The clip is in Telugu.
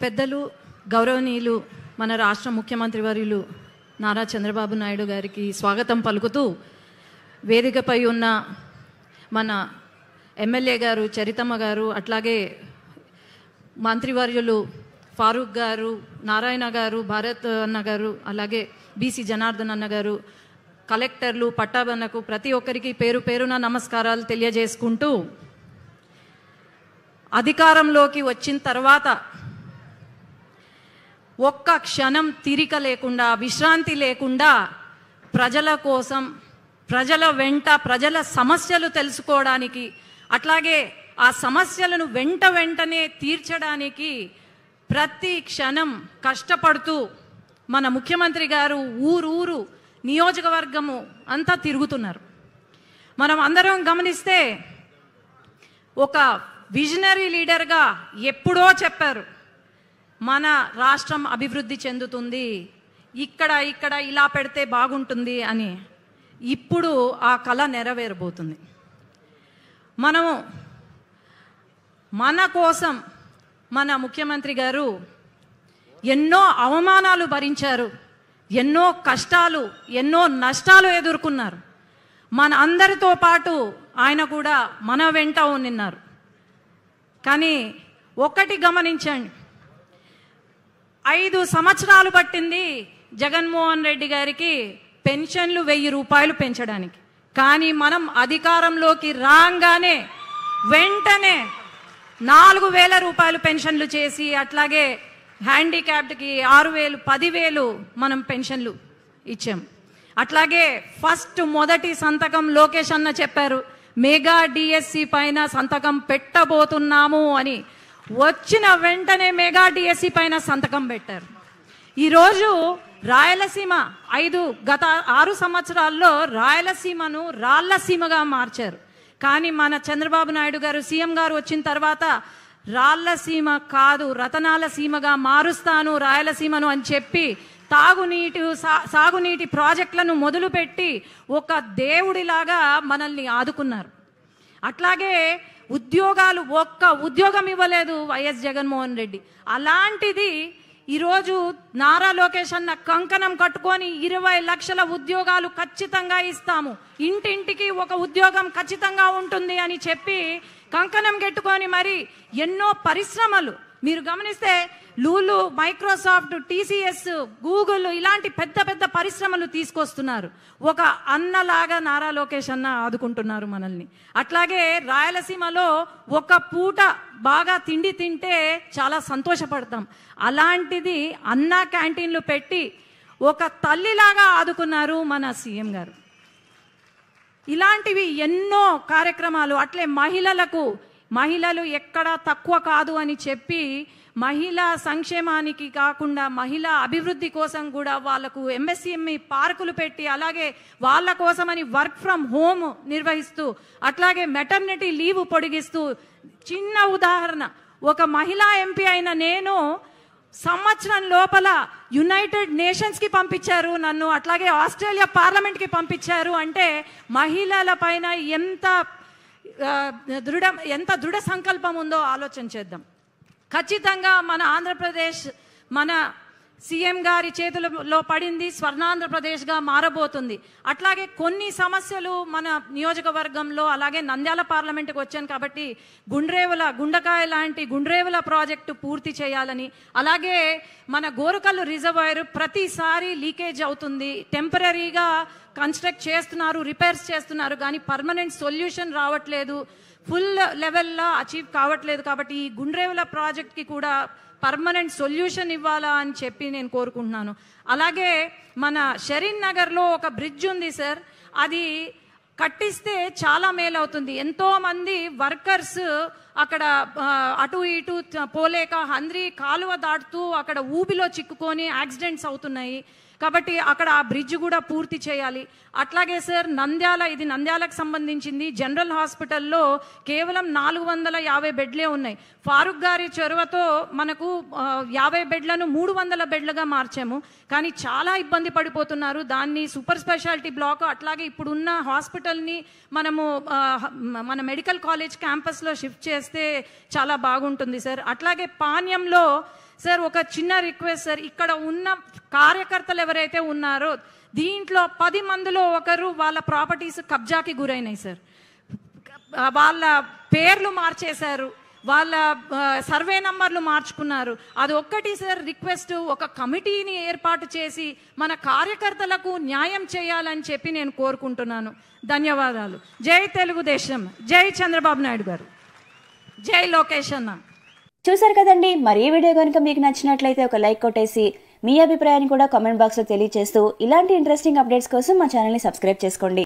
పెద్దలు గౌరవనీయులు మన రాష్ట్ర ముఖ్యమంత్రి వర్యులు నారా చంద్రబాబు నాయుడు గారికి స్వాగతం పలుకుతూ వేదికపై ఉన్న మన ఎమ్మెల్యే గారు చరితమ్మ గారు, అట్లాగే మంత్రివర్యులు ఫారూక్ గారు, నారాయణ గారు, భారత్ అన్న గారు, అలాగే బీసీ జనార్దన్ అన్న గారు, కలెక్టర్లు, పట్టాభన్నకు ప్రతి ఒక్కరికి పేరు పేరున నమస్కారాలు తెలియజేసుకుంటూ, అధికారంలోకి వచ్చిన తర్వాత ఒక్క క్షణం తీరిక లేకుండా, విశ్రాంతి లేకుండా ప్రజల కోసం, ప్రజల వెంట, ప్రజల సమస్యలు తెలుసుకోవడానికి, అట్లాగే ఆ సమస్యలను వెంటనే తీర్చడానికి ప్రతి క్షణం కష్టపడుతూ మన ముఖ్యమంత్రి గారు ఊరు నియోజకవర్గము అంతా తిరుగుతున్నారు. మనం అందరం గమనిస్తే ఒక విజనరీ లీడర్గా ఎప్పుడో చెప్పారు, మన రాష్ట్రం అభివృద్ధి చెందుతుంది, ఇక్కడ ఇలా పెడితే బాగుంటుంది అని. ఇప్పుడు ఆ కళ నెరవేరబోతుంది. మనము మన కోసం మన ముఖ్యమంత్రి గారు ఎన్నో అవమానాలు భరించారు, ఎన్నో కష్టాలు, ఎన్నో నష్టాలు ఎదుర్కొన్నారు. మన అందరితో పాటు ఆయన కూడా మన వెంట ఉన్నారు. కానీ ఒక్కటి గమనించండి, 5 సంవత్సరాలు పట్టింది జగన్మోహన్ రెడ్డి గారికి పెన్షన్లు 1000 రూపాయలు పెంచడానికి. కానీ మనం అధికారంలోకి రాగానే వెంటనే 4000 రూపాయలు పెన్షన్లు చేసి, అట్లాగే హ్యాండిక్యాప్డ్కి 6000, 10,000 మనం పెన్షన్లు ఇచ్చాం. అట్లాగే మొదటి సంతకం లోకేష్ అన్న చెప్పారు, మెగా డిఎస్సి పైన సంతకం పెట్టబోతున్నాము అని. వచ్చిన వెంటనే మెగా డిఎస్సి పైన సంతకం పెట్టారు. ఈరోజు రాయలసీమ గత 6 సంవత్సరాల్లో రాయలసీమను రాళ్లసీమగా మార్చారు. కానీ మన చంద్రబాబు నాయుడు గారు సీఎం గారు వచ్చిన తర్వాత రాళ్లసీమ కాదు, రతనాల సీమగా మారుస్తాను రాయలసీమను అని చెప్పి సాగునీటి ప్రాజెక్టులను మొదలుపెట్టి ఒక దేవుడిలాగా మనల్ని ఆదుకున్నారు. అట్లాగే ఉద్యోగాలు, ఒక్క ఉద్యోగం ఇవ్వలేదు వైఎస్ జగన్మోహన్ రెడ్డి. అలాంటిది ఈరోజు నారా లోకేష్ అన్న కంకణం కట్టుకొని 20 లక్షల ఉద్యోగాలు ఖచ్చితంగా ఇస్తాము, ఇంటింటికి ఒక ఉద్యోగం ఖచ్చితంగా ఉంటుంది అని చెప్పి కంకణం కట్టుకొని మరి ఎన్నో పరిశ్రమలు మీరు గమనిస్తే లూలు, మైక్రోసాఫ్ట్, టీసీఎస్, గూగుల్ ఇలాంటి పెద్ద పరిశ్రమలు తీసుకొస్తున్నారు. ఒక అన్నలాగా నారా లోకేష్ అన్న ఆదుకుంటున్నారు మనల్ని. అట్లాగే రాయలసీమలో ఒక పూట బాగా తిండి తింటే చాలా సంతోషపడతాం. అలాంటిది అన్న క్యాంటీన్లు పెట్టి ఒక తల్లిలాగా ఆదుకున్నారు మన సీఎం గారు. ఇలాంటివి ఎన్నో కార్యక్రమాలు. అట్లే మహిళలు ఎక్కడా తక్కువ కాదు అని చెప్పి మహిళా సంక్షేమానికి కాకుండా మహిళా అభివృద్ధి కోసం కూడా వాళ్లకు ఎంఎస్ఎంఈ పార్కులు పెట్టి, అలాగే వాళ్ళ కోసమని వర్క్ ఫ్రమ్ హోమ్ నిర్వహిస్తూ, అట్లాగే మెటర్నిటీ లీవ్ పొడిగిస్తూ. చిన్న ఉదాహరణ, ఒక మహిళా ఎంపీ అయిన నేను సంవత్సరం లోపల యునైటెడ్ నేషన్స్కి పంపించారు నన్ను, అట్లాగే ఆస్ట్రేలియా పార్లమెంట్కి పంపించారు. అంటే మహిళల పైన ఎంత దృఢ సంకల్పం ఉందో ఆలోచన చేద్దాం. ఖచ్చితంగా మన ఆంధ్రప్రదేశ్ మన సీఎం గారి చేతులలో పడింది, స్వర్ణాంధ్రప్రదేశ్గా మారబోతుంది. అట్లాగే కొన్ని సమస్యలు మన నియోజకవర్గంలో, అలాగే నంద్యాల పార్లమెంట్కి వచ్చాను కాబట్టి గుండకాయ లాంటి గుండ్రేవుల ప్రాజెక్టు పూర్తి చేయాలని, అలాగే మన గోరుకల్లు రిజర్వాయర్ ప్రతిసారి లీకేజ్ అవుతుంది, టెంపరీగా కన్స్ట్రక్ట్ చేస్తున్నారు, రిపేర్స్ చేస్తున్నారు, కానీ పర్మనెంట్ సొల్యూషన్ రావట్లేదు, ఫుల్ లెవెల్లో అచీవ్ కావట్లేదు. కాబట్టి ఈ గుండ్రేవుల ప్రాజెక్ట్కి కూడా పర్మనెంట్ సొల్యూషన్ ఇవ్వాలా అని చెప్పి నేను కోరుకుంటున్నాను. అలాగే మన షరీన్ నగర్లో ఒక బ్రిడ్జ్ ఉంది సార్, అది కట్టిస్తే చాలా మేలు అవుతుంది. ఎంతోమంది వర్కర్స్ అక్కడ అటు ఇటు పోలేక హంద్రీ కాలువ దాటుతూ అక్కడ ఊబిలో చిక్కుకొని యాక్సిడెంట్స్ అవుతున్నాయి. కాబట్టి అక్కడ ఆ బ్రిడ్జ్ కూడా పూర్తి చేయాలి. అట్లాగే సార్ ఇది నంద్యాలకు సంబంధించింది. జనరల్ హాస్పిటల్లో కేవలం 450 బెడ్లే ఉన్నాయి. ఫారూక్ గారి చొరవతో మనకు 50 బెడ్లను 300 బెడ్లుగా మార్చాము. కానీ చాలా ఇబ్బంది పడిపోతున్నారు. దాన్ని సూపర్ స్పెషాలిటీ బ్లాక్, అట్లాగే ఇప్పుడున్న హాస్పిటల్ని మనము మన మెడికల్ కాలేజ్ క్యాంపస్లో షిఫ్ట్ చేస్తే చాలా బాగుంటుంది సార్. అట్లాగే పాణ్యంలో సార్ ఒక చిన్న రిక్వెస్ట్ సార్, ఇక్కడ ఉన్న కార్యకర్తలు ఎవరైతే ఉన్నారో దీంట్లో 10 మందిలో ఒకరు వాళ్ళ ప్రాపర్టీస్ కబ్జాకి గురైనాయి సార్. వాళ్ళ పేర్లు మార్చేశారు, వాళ్ళ సర్వే నంబర్లు మార్చుకున్నారు. అది ఒక్కటి సార్ రిక్వెస్ట్, ఒక కమిటీని ఏర్పాటు చేసి మన కార్యకర్తలకు న్యాయం చేయాలని చెప్పి నేను కోరుకుంటున్నాను. ధన్యవాదాలు. జై తెలుగుదేశం, జై చంద్రబాబు నాయుడు గారు, జై లోకేష్ అన్న. చూసారు కదండి, మరి ఈ వీడియో కనుక మీకు నచ్చినట్లయితే ఒక లైక్ కొట్టేసి మీ అభిప్రాయాన్ని కూడా కామెంట్ బాక్స్లో తెలియజేస్తూ ఇలాంటి ఇంట్రెస్టింగ్ అప్డేట్స్ కోసం మా ఛానల్ని సబ్స్క్రైబ్ చేసుకోండి.